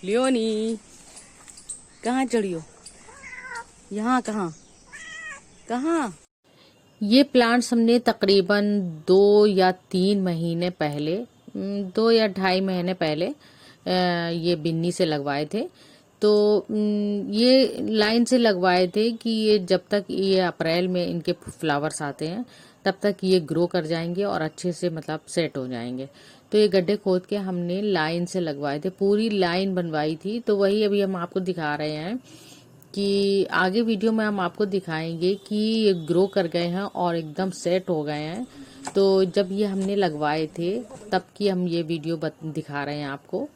Leone कहाँ चढ़ी हो? यहाँ कहाँ कहाँ? ये प्लांट्स हमने तकरीबन 2 या 3 महीने पहले 2 या 2.5 महीने पहले ये बिन्नी से लगवाए थे। तो ये लाइन से लगवाए थे कि ये जब तक ये अप्रैल में इनके फ्लावर्स आते हैं तब तक ये ग्रो कर जाएंगे और अच्छे से मतलब सेट हो जाएंगे। तो ये गड्ढे खोद के हमने लाइन से लगवाए थे, पूरी लाइन बनवाई थी। तो वही अभी हम आपको दिखा रहे हैं कि आगे वीडियो में हम आपको दिखाएंगे कि ये ग्रो कर गए हैं और एकदम सेट हो गए हैं। तो जब ये हमने लगवाए थे तब की हम ये वीडियो दिखा रहे हैं आपको।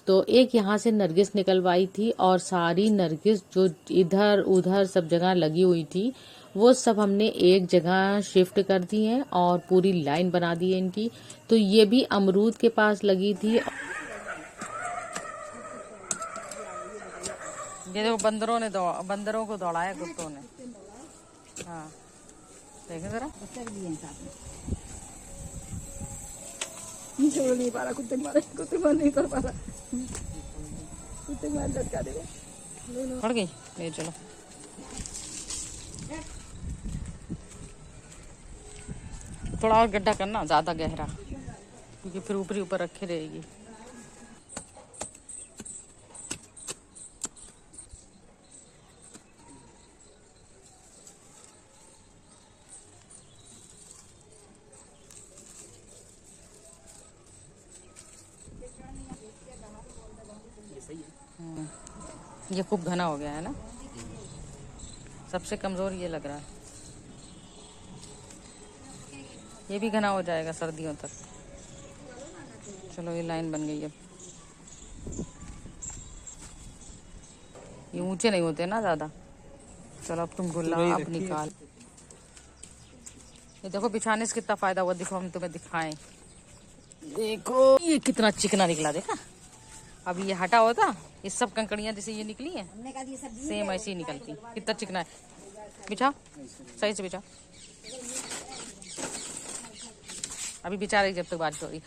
तो एक यहाँ से नरगिस निकलवाई थी और सारी नरगिस जो इधर उधर सब जगह लगी हुई थी वो सब हमने एक जगह शिफ्ट कर दी है और पूरी लाइन बना दी है इनकी। तो ये भी अमरूद के पास लगी थी। ये देखो बंदरों को दौड़ाया कुत्तों ने। हाँ देखें जरा। छोड़ नहीं पा रहा, कुत्ते मार नहीं कर पा रहा, कुत्ते मार लटका देगा। पड़ गई ले चलो। थोड़ा और गड्ढा करना, ज्यादा गहरा, क्योंकि फिर ऊपर ही ऊपर रखे रहेगी। ये खूब घना हो गया है ना, सबसे कमजोर ये लग रहा है। ये भी घना हो जाएगा सर्दियों तक। चलो ये लाइन बन गई अब। ये ऊंचे नहीं होते ना ज्यादा। चलो अब तुम गुलाब निकाल। ये देखो बिछाने से कितना फायदा हुआ, देखो हम तुम्हें दिखाएं। देखो ये कितना चिकना निकला, देखा। अब ये हटा होता, ये सब कंकड़ियां जैसे ये निकली हैं सेम ऐसी ही निकलती। कितना चिकना है। बिछा सही से बिछा। अभी बिछा रही जब तक बारिश हो रही।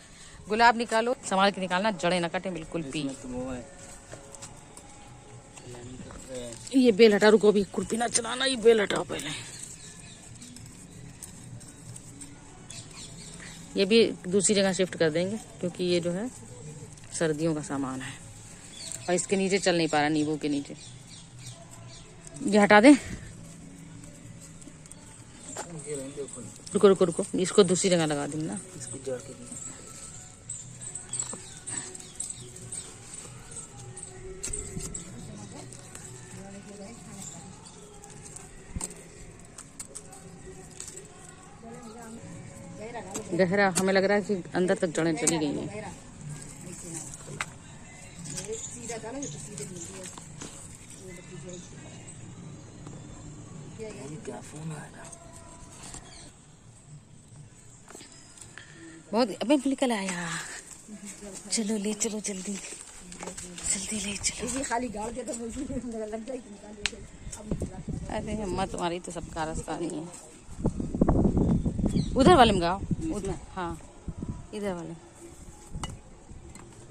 गुलाब निकालो, संभाल के निकालना, जड़े ना कटे बिल्कुल भी। ये बेल हटा, रुको अभी खुरपी ना चलाना, ये बेल हटाओ पहले। ये भी दूसरी जगह शिफ्ट कर देंगे क्योंकि ये जो है सर्दियों का सामान है और इसके नीचे चल नहीं पा रहा, नींबू के नीचे। ये हटा दे। रुको रुको रुको, इसको दूसरी जगह लगा दूँ ना। गहरा हमें लग रहा है कि अंदर तक जड़ें चली गई हैं। बहुत अबे निकल आया। चलो ले चलो जल्दी जल्दी ले चलो। खाली गाड़ के तो लग जाएगी। अरे हिम्मत तुम्हारी तो सबका रास्ता नहीं है। उधर वाले में गाओ, उधर। हाँ इधर वाले।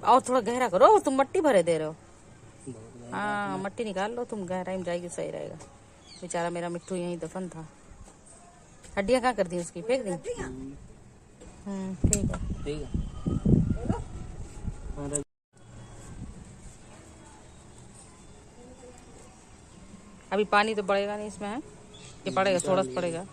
और थोड़ा गहरा करो, तुम मट्टी भरे दे रहे हो। हाँ मट्टी निकाल लो तुम, गहराई में जाएगी सही रहेगा। बेचारा मेरा मिट्टू यहीं दफन था। हड्डियाँ कहाँ कर दी उसकी, फेंक दी। ठीक है। अभी पानी तो पड़ेगा नहीं इसमें, है ये पड़ेगा, थोड़ा सा पड़ेगा।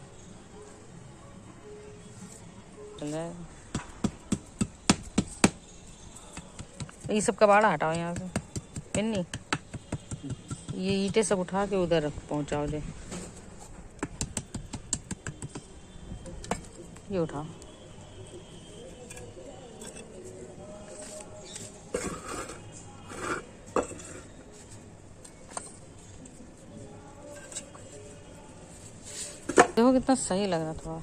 ये सब कबाड़ा हटाओ यहाँ से, पिन्नी। ये ईंटें सब उठा के उधर पहुंचाओ दे। ये उठाओ। देखो कितना सही लग रहा थोड़ा।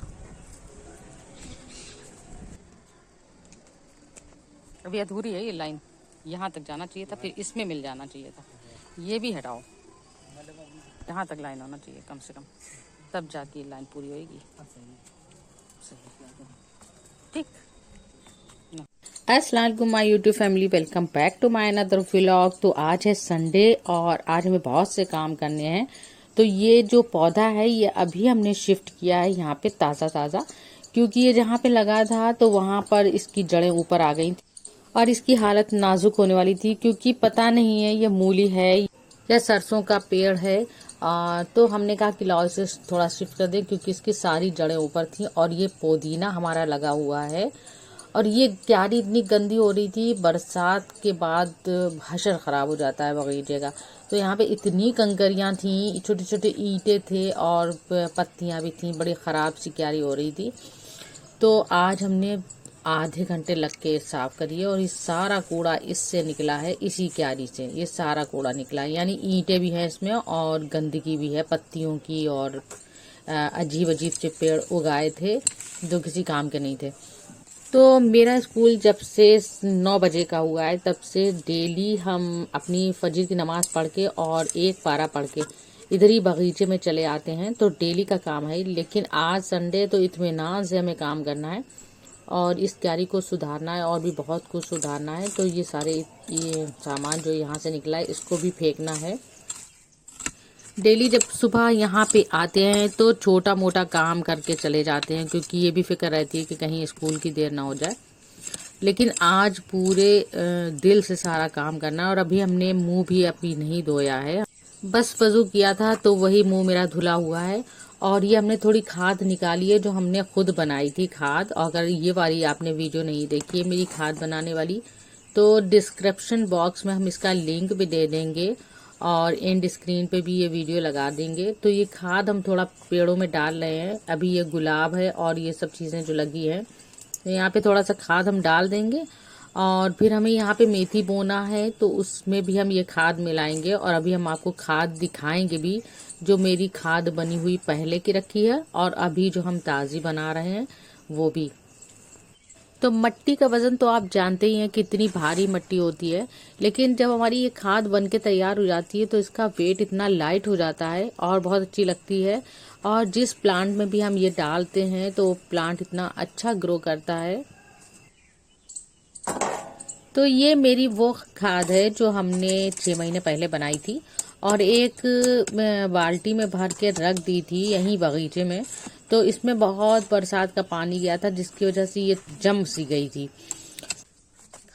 अभी अधूरी है ये लाइन, यहाँ तक जाना चाहिए था, फिर इसमें मिल जाना चाहिए था। ये भी हटाओ, यहाँ तक लाइन होना चाहिए कम से कम, तब जाके ये लाइन पूरी होएगी। ठीक। अस्सलाम वालेकुम my YouTube family, welcome back to my another vlog. तो आज है संडे और आज हमें बहुत से काम करने हैं। तो ये जो पौधा है ये अभी हमने शिफ्ट किया है यहाँ पे ताज़ा ताज़ा, क्योंकि ये जहाँ पे लगा था तो वहाँ पर इसकी जड़ें ऊपर आ गई थी और इसकी हालत नाजुक होने वाली थी, क्योंकि पता नहीं है ये मूली है या सरसों का पेड़ है। तो हमने कहा कि लाओ इसे थोड़ा शिफ्ट कर दें, क्योंकि इसकी सारी जड़ें ऊपर थी। और ये पुदीना हमारा लगा हुआ है और ये क्यारी इतनी गंदी हो रही थी, बरसात के बाद हशर ख़राब हो जाता है बगीचे का। तो यहाँ पे इतनी कंकरियाँ थी, छोटे छोटे ईंटें थे और पत्तियाँ भी थी, बड़ी ख़राब सी क्यारी हो रही थी। तो आज हमने आधे घंटे लग के साफ करिए और ये सारा कूड़ा इससे निकला है, इसी क्यारी से ये सारा कूड़ा निकला है। यानी ईंटें भी हैं इसमें और गंदगी भी है पत्तियों की, और अजीब अजीब से पेड़ उगाए थे जो किसी काम के नहीं थे। तो मेरा स्कूल जब से 9 बजे का हुआ है तब से डेली हम अपनी फजर की नमाज़ पढ़ के और एक पारा पढ़ के इधर ही बगीचे में चले आते हैं। तो डेली का काम है, लेकिन आज संडे तो इत्मीनान से हमें काम करना है और इस क्यारी को सुधारना है और भी बहुत कुछ सुधारना है। तो ये सारे ये सामान जो यहाँ से निकला है इसको भी फेंकना है। डेली जब सुबह यहाँ पे आते हैं तो छोटा मोटा काम करके चले जाते हैं, क्योंकि ये भी फिक्र रहती है कि कहीं स्कूल की देर ना हो जाए। लेकिन आज पूरे दिल से सारा काम करना है। और अभी हमने मुंह भी अभी नहीं धोया है, बस वजू किया था तो वही मुंह मेरा धुला हुआ है। और ये हमने थोड़ी खाद निकाली है जो हमने खुद बनाई थी खाद। अगर ये वाली आपने वीडियो नहीं देखी है मेरी खाद बनाने वाली, तो डिस्क्रिप्शन बॉक्स में हम इसका लिंक भी दे देंगे और एंड स्क्रीन पे भी ये वीडियो लगा देंगे। तो ये खाद हम थोड़ा पेड़ों में डाल रहे हैं। अभी ये गुलाब है और ये सब चीज़ें जो लगी हैं, तो यहाँ पे थोड़ा सा खाद हम डाल देंगे। और फिर हमें यहाँ पे मेथी बोना है तो उसमें भी हम ये खाद मिलाएंगे। और अभी हम आपको खाद दिखाएंगे भी, जो मेरी खाद बनी हुई पहले की रखी है और अभी जो हम ताज़ी बना रहे हैं वो भी। तो मट्टी का वजन तो आप जानते ही हैं कितनी भारी मट्टी होती है, लेकिन जब हमारी ये खाद बन के तैयार हो जाती है तो इसका वेट इतना लाइट हो जाता है और बहुत अच्छी लगती है। और जिस प्लांट में भी हम ये डालते हैं तो प्लांट इतना अच्छा ग्रो करता है। तो ये मेरी वो खाद है जो हमने 6 महीने पहले बनाई थी और एक बाल्टी में भर के रख दी थी यहीं बगीचे में। तो इसमें बहुत बरसात का पानी गया था जिसकी वजह से ये जम सी गई थी।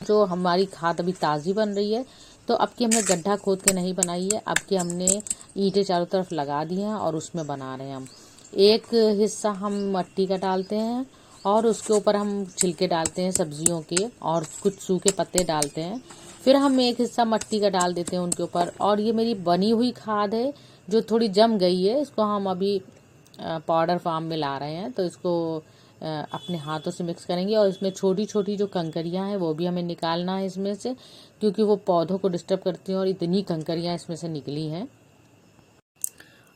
जो हमारी खाद अभी ताज़ी बन रही है, तो अब की हमने गड्ढा खोद के नहीं बनाई है, अब की हमने ईंटें चारों तरफ लगा दी हैं और उसमें बना रहे हैं हम। एक हिस्सा हम मट्टी का डालते हैं और उसके ऊपर हम छिलके डालते हैं सब्जियों के और कुछ सूखे पत्ते डालते हैं। फिर हम एक हिस्सा मट्टी का डाल देते हैं उनके ऊपर। और ये मेरी बनी हुई खाद है जो थोड़ी जम गई है, इसको हम अभी पाउडर फार्म में ला रहे हैं। तो इसको अपने हाथों से मिक्स करेंगे और इसमें छोटी छोटी जो कंकरियां हैं वो भी हमें निकालना है इसमें से, क्योंकि वो पौधों को डिस्टर्ब करती हैं और इतनी कंकरियां इसमें से निकली हैं।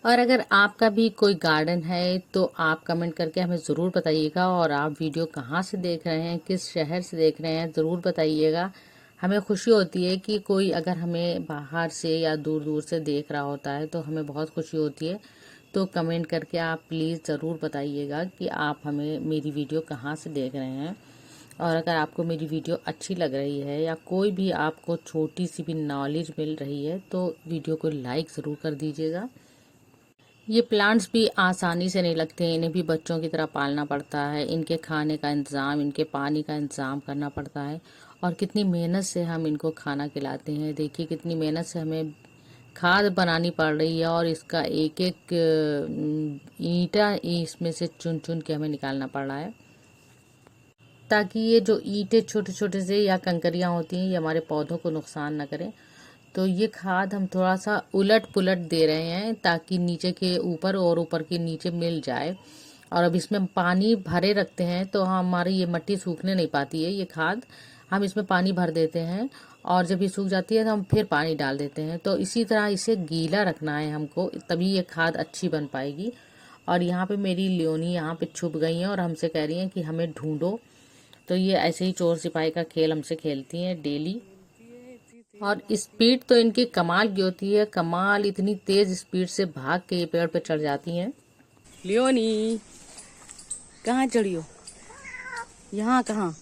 और अगर आपका भी कोई गार्डन है तो आप कमेंट करके हमें ज़रूर बताइएगा। और आप वीडियो कहाँ से देख रहे हैं, किस शहर से देख रहे हैं, ज़रूर बताइएगा। हमें खुशी होती है कि कोई अगर हमें बाहर से या दूर दूर से देख रहा होता है तो हमें बहुत खुशी होती है। तो कमेंट करके आप प्लीज़ ज़रूर बताइएगा कि आप हमें मेरी वीडियो कहाँ से देख रहे हैं। और अगर आपको मेरी वीडियो अच्छी लग रही है या कोई भी आपको छोटी सी भी नॉलेज मिल रही है तो वीडियो को लाइक ज़रूर कर दीजिएगा। ये प्लांट्स भी आसानी से नहीं लगते हैं, इन्हें भी बच्चों की तरह पालना पड़ता है। इनके खाने का इंतज़ाम, इनके पानी का इंतज़ाम करना पड़ता है और कितनी मेहनत से हम इनको खाना खिलाते हैं। देखिए कितनी मेहनत से हमें खाद बनानी पड़ रही है और इसका एक एक ईंटा इसमें से चुन चुन के हमें निकालना पड़ रहा है, ताकि ये जो ईंटें छोटे छोटे से या कंकरियाँ होती हैं ये हमारे पौधों को नुकसान न करें। तो ये खाद हम थोड़ा सा उलट पुलट दे रहे हैं ताकि नीचे के ऊपर और ऊपर के नीचे मिल जाए। और अब इसमें पानी भरे रखते हैं तो हमारी ये मट्टी सूखने नहीं पाती है। ये खाद हम इसमें पानी भर देते हैं और जब ये सूख जाती है तो हम फिर पानी डाल देते हैं। तो इसी तरह इसे गीला रखना है हमको, तभी ये खाद अच्छी बन पाएगी। और यहाँ पे मेरी लियोनी यहाँ पे छुप गई हैं और हमसे कह रही हैं कि हमें ढूंढो। तो ये ऐसे ही चोर सिपाही का खेल हमसे खेलती हैं डेली। और स्पीड तो इनकी कमाल की होती है, कमाल, इतनी तेज स्पीड से भाग के ये पेड़ पे चढ़ जाती हैं। लियोनी कहाँ चढ़ी हो? यहाँ कहाँ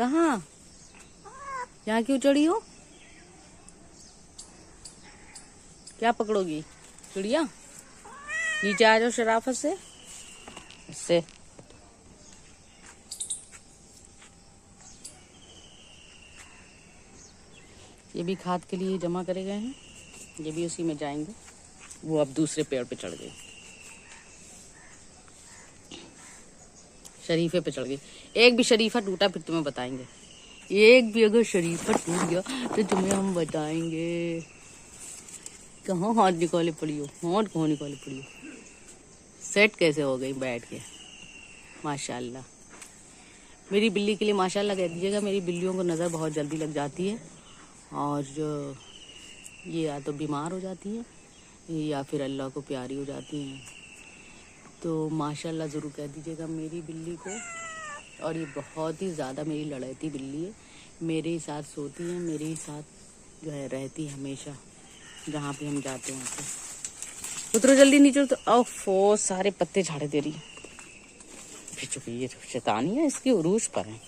कहाँ? यहाँ क्यों चढ़ी हो? क्या पकड़ोगी? चिड़िया? नीचे आ जाओ शराफत से। इससे ये भी खाद के लिए जमा करे गए हैं, ये भी उसी में जाएंगे। वो अब दूसरे पेड़ पे चढ़ गई, शरीफे पे चढ़ गई। एक भी शरीफा टूटा फिर तुम्हें बताएंगे। एक भी अगर शरीफा टूट गया तो तुम्हें हम बताएंगे। कहाँ हाथ निकाले पड़ी हो? हाथ कहाँ निकाले पड़ी हो? सेट कैसे हो गई बैठ के? माशाल्लाह। मेरी बिल्ली के लिए माशाल्लाह कह दीजिएगा। मेरी बिल्लियों को नज़र बहुत जल्दी लग जाती है और ये या तो बीमार हो जाती है या फिर अल्लाह को प्यारी हो जाती हैं। तो माशाल्लाह ज़रूर कह दीजिएगा मेरी बिल्ली को। और ये बहुत ही ज़्यादा मेरी लड़ैती बिल्ली है। मेरे ही साथ सोती है, मेरे ही साथ जो है रहती है हमेशा, जहाँ पे हम जाते हैं। तो उतरो जल्दी नीचे। तो ओफो, सारे पत्ते झाड़े दे रही है। फिर चुकी, ये शैतानी है, इसकी उरूज पर है।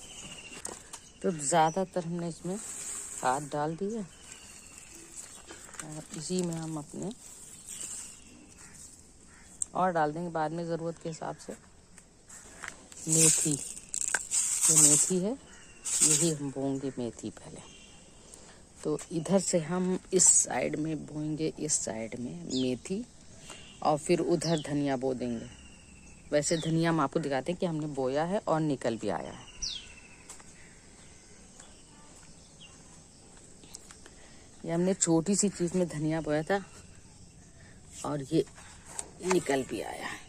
तो ज़्यादातर हमने इसमें खाद डाल दी है और इसी में हम अपने और डाल देंगे बाद में ज़रूरत के हिसाब से। मेथी, जो मेथी है यही हम बोएंगे मेथी पहले। तो इधर से हम इस साइड में बोएंगे, इस साइड में मेथी, और फिर उधर धनिया बो देंगे। वैसे धनिया हम आपको दिखाते हैं कि हमने बोया है और निकल भी आया है। ये हमने छोटी सी चीज़ में धनिया बोया था और ये निकल भी आया है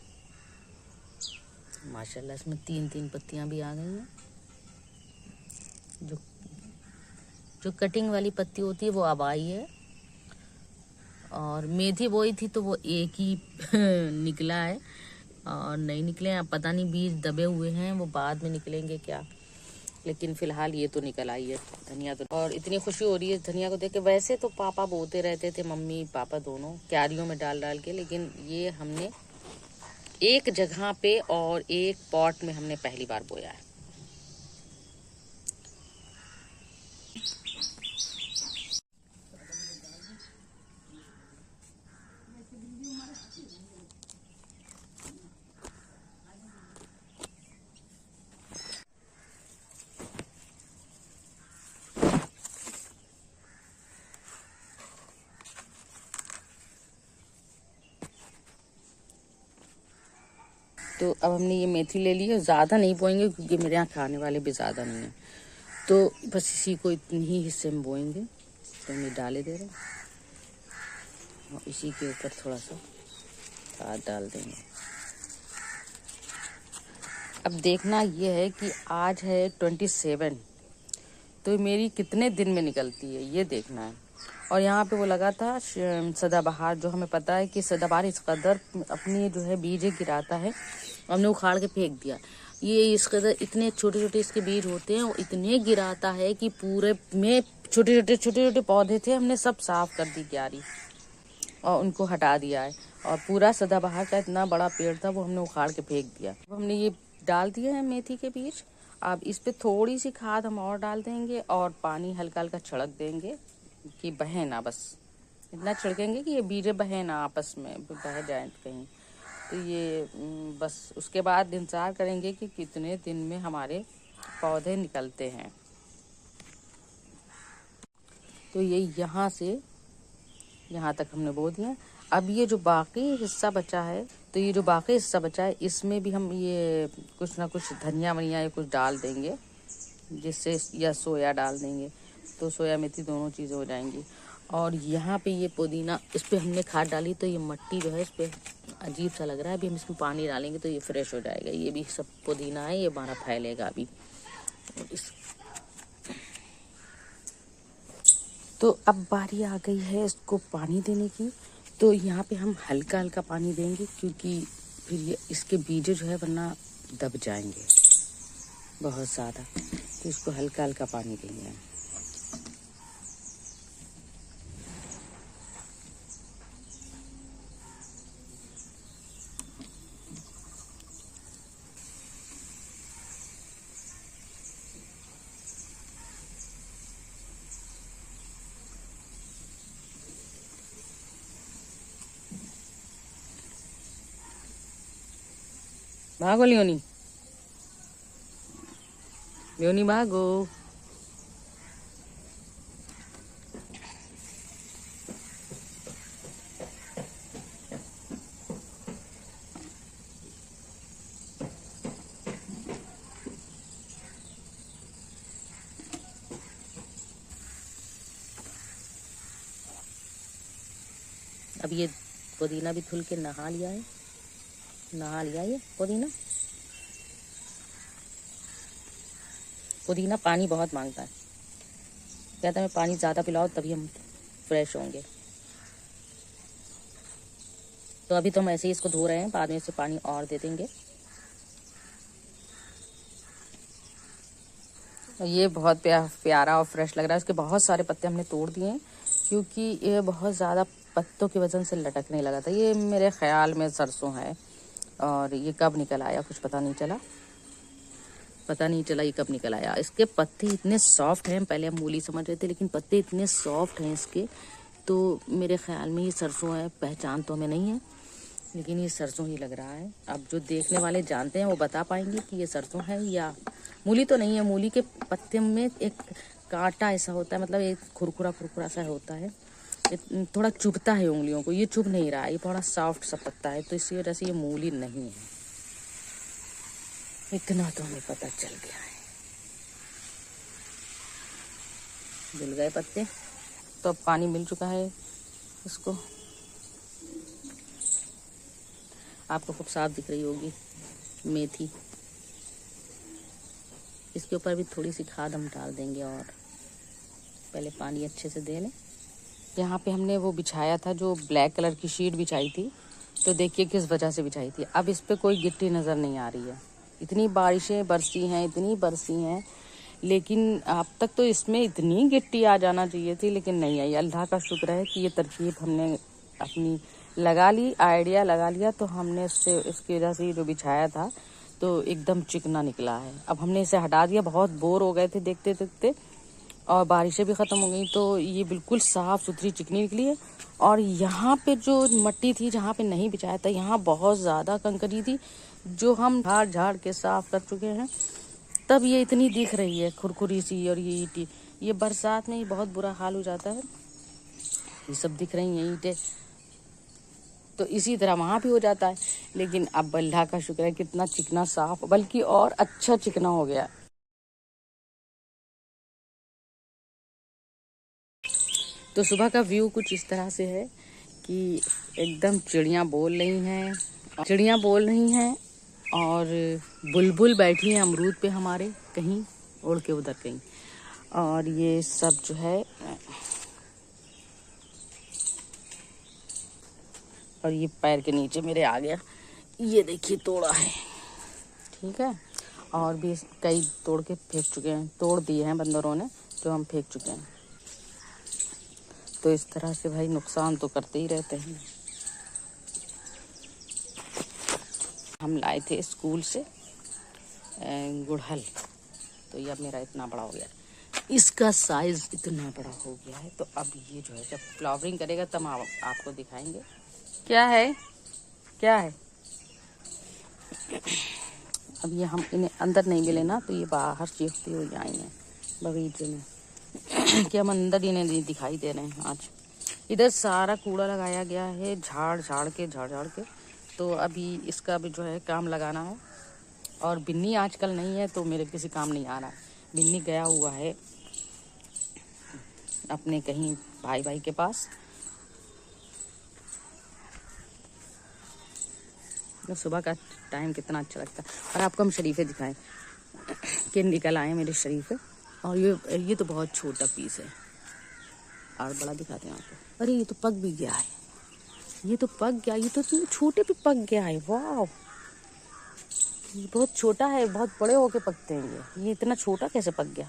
माशाल्लाह। इसमें 3-3 पत्तियां भी आ गई हैं। जो कटिंग वाली पत्ती होती है वो अब आई है, और मेथी बोई थी तो वो एक ही निकला है और नहीं निकले हैं। अब पता नहीं बीज दबे हुए हैं, वो बाद में निकलेंगे क्या, लेकिन फिलहाल ये तो निकल आई है धनिया। तो और इतनी खुशी हो रही है धनिया को देख के। वैसे तो पापा बोते रहते थे, मम्मी पापा दोनों क्यारियों में डाल डाल के, लेकिन ये हमने एक जगह पे और एक पॉट में हमने पहली बार बोया है। तो अब हमने ये मेथी ले ली है। ज़्यादा नहीं बोएंगे क्योंकि मेरे यहाँ खाने वाले भी ज़्यादा नहीं हैं, तो बस इसी को इतनी ही हिस्से में बोएंगे। तो हम ये डाले दे रहे हैं और इसी के ऊपर थोड़ा सा खाद डाल देंगे। अब देखना ये है कि आज है 27, तो मेरी कितने दिन में निकलती है ये देखना है। और यहाँ पे वो लगा था सदाबहार, जो हमें पता है कि सदाबहार इस कदर अपनी जो है बीज गिराता है, हमने उखाड़ के फेंक दिया। ये इस कदर इतने छोटे छोटे इसके बीज होते हैं, वो इतने गिराता है कि पूरे में छोटे छोटे पौधे थे, हमने सब साफ कर दी क्यारी और उनको हटा दिया है। और पूरा सदाबहार का इतना बड़ा पेड़ था वो हमने उखाड़ के फेंक दिया। हमने ये डाल दिए हैं मेथी के बीज। अब इस पे थोड़ी सी खाद हम और डाल देंगे और पानी हल्का हल्का छिड़क देंगे कि बहे ना, बस इतना छिड़केंगे कि ये बीजे बहे ना, आपस में बह जाए कहीं। तो ये बस उसके बाद इंतज़ार करेंगे कि कितने दिन में हमारे पौधे निकलते हैं। तो ये यहाँ से यहाँ तक हमने बो दिया। अब ये जो बाकी हिस्सा बचा है, तो ये जो बाकी हिस्सा बचा है इसमें भी हम ये कुछ ना कुछ धनिया वनिया या कुछ डाल देंगे, जिससे, या सोया डाल देंगे, तो सोया मेथी दोनों चीज़ें हो जाएंगी। और यहाँ पे ये पुदीना, इस पर हमने खाद डाली तो ये मट्टी जो है इस पर अजीब सा लग रहा है। अभी हम इसमें पानी डालेंगे तो ये फ्रेश हो जाएगा। ये भी सब पुदीना है, ये हमारा फैलेगा अभी। तो अब बारी आ गई है इसको पानी देने की। तो यहाँ पे हम हल्का हल्का पानी देंगे क्योंकि फिर ये इसके बीज जो है वरना दब जाएंगे बहुत ज़्यादा, तो इसको हल्का हल्का पानी देंगे हम। भागो लियोनी, लियोनी भागो। अब ये पुदीना भी धुल के नहा लिया है, नहा लिया ये पुदीना। पुदीना पानी बहुत मांगता है, कहता है मैं पानी ज़्यादा पिलाओ तभी हम फ्रेश होंगे। तो अभी तो हम ऐसे ही इसको धो रहे हैं, बाद में इसे पानी और दे देंगे। ये बहुत प्यारा और फ्रेश लग रहा है। इसके बहुत सारे पत्ते हमने तोड़ दिए हैं क्योंकि ये बहुत ज़्यादा पत्तों की वजह से लटकने लगा था। ये मेरे ख्याल में सरसों है और ये कब निकल आया कुछ पता नहीं चला ये कब निकल आया। इसके पत्ते इतने सॉफ्ट हैं, पहले हम मूली समझ रहे थे लेकिन पत्ते इतने सॉफ्ट हैं इसके, तो मेरे ख्याल में ये सरसों है। पहचान तो हमें नहीं है लेकिन ये सरसों ही लग रहा है। अब जो देखने वाले जानते हैं वो बता पाएंगे कि ये सरसों है या मूली। तो नहीं है, मूली के पत्ते में एक कांटा ऐसा होता है, मतलब एक खुरखुरा सा होता है, थोड़ा चुभता है उंगलियों को। ये चुभ नहीं रहा है, ये थोड़ा सॉफ्ट सा पत्ता है, तो इसी वजह से ये मूली नहीं है। इतना तो हमें पता चल गया है। धुल गए पत्ते, तो अब पानी मिल चुका है इसको। आपको खूब साफ दिख रही होगी मेथी। इसके ऊपर भी थोड़ी सी खाद हम डाल देंगे और पहले पानी अच्छे से दे लें। यहाँ पे हमने वो बिछाया था, जो ब्लैक कलर की शीट बिछाई थी, तो देखिए किस वजह से बिछाई थी। अब इस पे कोई गिट्टी नज़र नहीं आ रही है। इतनी बारिशें बरसी हैं लेकिन अब तक तो इसमें इतनी गिट्टी आ जाना चाहिए थी लेकिन नहीं आई। अल्लाह का शुक्र है कि ये तरकीब हमने अपनी लगा ली, आइडिया लगा लिया, तो हमने इसकी वजह से जो बिछाया था तो एकदम चिकना निकला है। अब हमने इसे हटा दिया, बहुत बोर हो गए थे देखते देखते और बारिशें भी ख़त्म हो गई, तो ये बिल्कुल साफ़ सुथरी चिकनी निकली है। और यहाँ पे जो मट्टी थी जहाँ पे नहीं बिछाया था, यहाँ बहुत ज़्यादा कंकरी थी जो हम झाड़ के साफ़ कर चुके हैं, तब ये इतनी दिख रही है खुरखुरी सी। और ये ईंटें, ये बरसात में ही बहुत बुरा हाल हो जाता है। ये सब दिख रही हैं ईंटें, तो इसी तरह वहाँ भी हो जाता है। लेकिन अब अल्लाह का शुक्र है कितना चिकना साफ, बल्कि और अच्छा चिकना हो गया। तो सुबह का व्यू कुछ इस तरह से है कि एकदम चिड़ियाँ बोल रही हैं और बुलबुल बैठी है अमरूद पे हमारे, कहीं उड़ के उधर कहीं। और ये सब जो है, और ये पैर के नीचे मेरे आ गया, ये देखिए तोड़ा है, ठीक है। और भी कई तोड़ के फेंक चुके हैं, तोड़ दिए हैं बंदरों ने, तो हम फेंक चुके हैं। तो इस तरह से भाई नुकसान तो करते ही रहते हैं। हम लाए थे स्कूल से गुड़हल, तो ये अब मेरा इतना बड़ा हो गया, इसका साइज इतना बड़ा हो गया है। तो अब ये जो है जब फ्लावरिंग करेगा तब आपको दिखाएंगे क्या है। अब ये हम इन्हें अंदर नहीं मिले ना, तो ये बाहर चीखती हुई आई हैं बगीचे में कि हम अंदर इन्हें नहीं दिखाई दे रहे हैं। आज इधर सारा कूड़ा लगाया गया है, झाड़ के, तो अभी इसका भी जो है काम लगाना है। और बिन्नी आजकल नहीं है तो मेरे किसी काम नहीं आ रहा है। बिन्नी गया हुआ है अपने कहीं भाई के पास। तो सुबह का टाइम कितना अच्छा लगता है। और आपको हम शरीफे दिखाएं कि निकल आए मेरे शरीफे। और ये तो बहुत छोटा पीस है, और बड़ा दिखाते हैं आपको। अरे ये तो पक भी गया है, ये तो इतने छोटे पे पक गया है। वाह, ये बहुत छोटा है, बहुत बड़े होके पकते हैं ये इतना छोटा कैसे पक गया।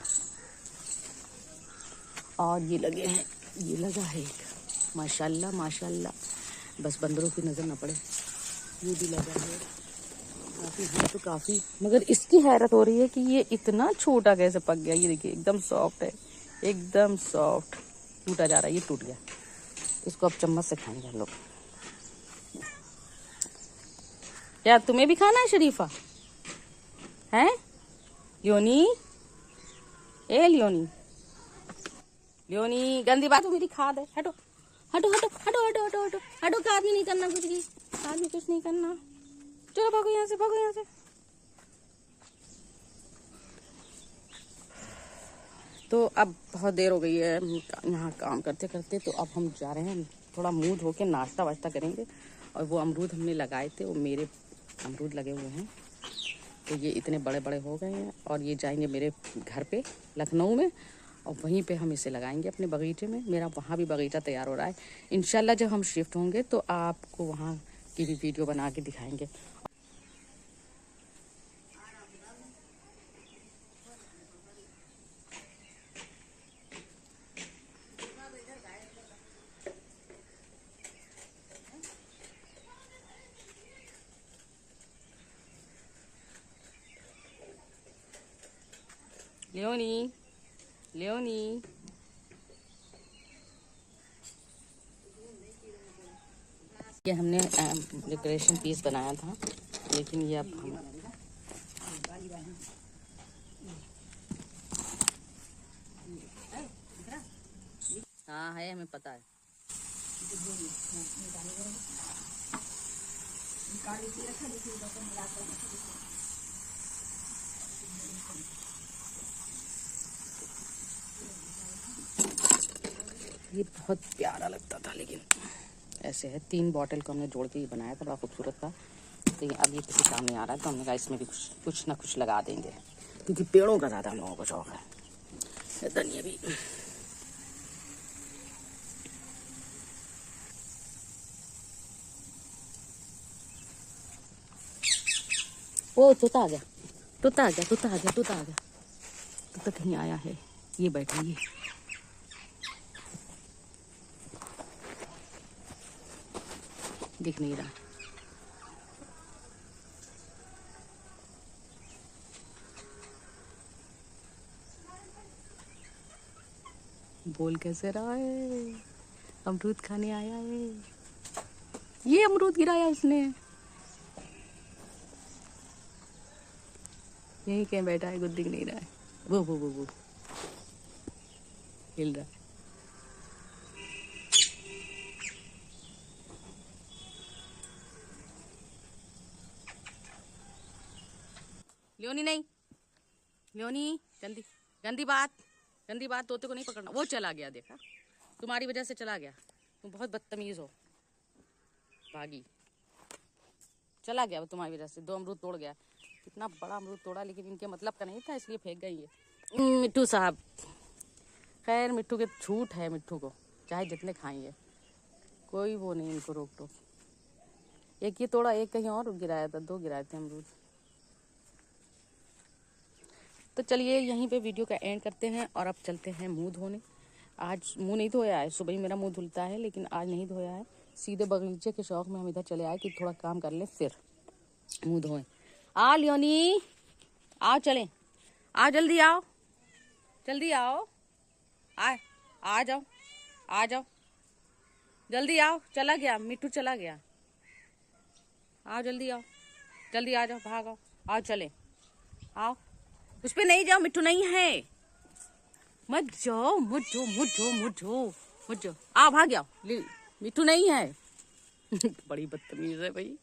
और ये लगा है एक, माशाल्लाह, बस बंदरों की नज़र ना पड़े। ये भी लगा है काफ़ी, है तो काफ़ी, मगर इसकी हैरत हो रही है कि ये इतना छोटा कैसे पक गया। ये देखिए एकदम सॉफ्ट है, एकदम सॉफ्ट, टूटा जा रहा है, ये टूट गया। इसको अब चम्मच से खाएंगे हम लोग। क्या तुम्हें भी खाना है शरीफा? हैं लियोनी? ए लियोनी, लियोनी गंदी बात, मेरी खाद है। हटो हटो हटो हटो हटो हटो हटो हटो, खाद भी नहीं करना कुछ भी, खाद भी कुछ नहीं करना। चलो भागो यहाँ से, भागो यहाँ से। तो अब बहुत देर हो गई है यहाँ काम करते करते, तो अब हम जा रहे हैं थोड़ा मुंह धो के नाश्ता वाश्ता करेंगे। और वो अमरूद हमने लगाए थे, वो मेरे अमरूद लगे हुए हैं, तो ये इतने बड़े बड़े हो गए हैं। और ये जाएंगे मेरे घर पे लखनऊ में, और वहीं पे हम इसे लगाएंगे अपने बगीचे में। मेरा वहाँ भी बगीचा तैयार हो रहा है। इंशाल्लाह जब हम शिफ्ट होंगे तो आपको वहाँ की भी वीडियो बना के दिखाएंगे। लियोनी, लियोनी, ये हमने डेकोरेशन पीस बनाया था, लेकिन ये अब हम हाँ है, हमें पता है। ये बहुत प्यारा लगता था, लेकिन ऐसे है। 3 बॉटल को हमने जोड़ के ये बनाया था, बड़ा खूबसूरत था। तो ये अब ये किसी काम नहीं आ रहा है, तो हमने कहा इसमें भी कुछ ना कुछ लगा देंगे, क्योंकि पेड़ों का ज़्यादा हम लोगों को शौक है। धनिया भी ओ तोता आ गया, तोता आ गया, तोता आ गया, तोता आ गया, तोता कहीं आया है। ये बैठा, ये दिख नहीं रहा। बोल कैसे रहा है? अमरूद खाने आया है। ये अमरूद गिराया उसने। यही कहीं बैठा है, कुछ दिख नहीं रहा है। वो हिल रहा। लियोनी नहीं, लियोनी गंदी गंदी बात, गंदी बात, तोते को नहीं पकड़ना। वो चला गया, देखा, तुम्हारी वजह से चला गया। तुम बहुत बदतमीज हो, भागी, चला गया वो तुम्हारी वजह से। 2 अमरूद तोड़ गया, कितना बड़ा अमरूद तोड़ा, लेकिन इनके मतलब का नहीं था, इसलिए फेंक गई है। मिट्टू साहब, खैर मिट्टू के छूट है, मिट्टू को चाहे जितने खाएंगे, कोई वो नहीं, इनको रोक टोक। एक ये तोड़ा, एक कहीं और गिराया था, 2 गिराए थे अमरूद। तो चलिए यहीं पे वीडियो का एंड करते हैं, और अब चलते हैं मुंह धोने। आज मुंह नहीं धोया है, सुबह ही मेरा मुंह धुलता है, लेकिन आज नहीं धोया है। सीधे बगीचे के शौक में हम इधर चले आए कि थोड़ा काम कर ले, फिर मुंह धोएं। आओ लियोनी, आओ, चलें, आओ, जल्दी आओ, जल्दी आओ, आ जाओ, आ जाओ, जल्दी आओ। चला गया मिट्टू, चला गया। आओ जल्दी आओ, जल्दी आ जाओ, भागो, आओ चले, आओ। उस पे नहीं जाओ, मिट्टू नहीं है, मत जाओ, मत जाओ, मत जाओ, मत जाओ, मत जाओ। आओ, भाग जाओ, मिट्टू नहीं है। बड़ी बदतमीज है भाई,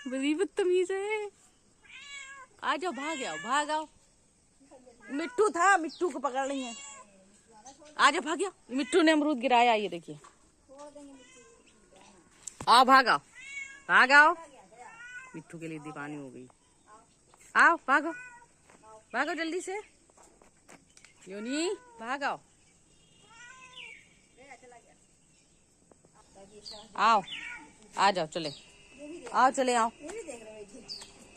बड़ी बदतमीज है। आ जाओ, भाग जाओ, भाग आओ। मिट्टू था, मिट्टू को पकड़ रही है। आ जाओ, भाग जाओ। मिट्टू ने अमरूद गिराया, ये देखिए। आओ, भाग आओ, भाग आओ। मिट्टू के लिए दीवानी हो गई। आओ, भागो, भागो जल्दी से। योनी, भाग आओ, आओ, आ जाओ, चले, आओ, चले, आओ,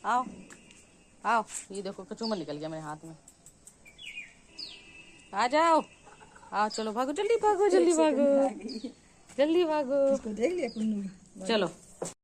आओ, आओ। ये देखो कचूमर निकल गया मेरे हाथ में। आ जाओ, आओ, चलो, भागो, जल्दी भागो, जल्दी भागो, जल्दी भागो। देख लिया कुन्नू। चलो।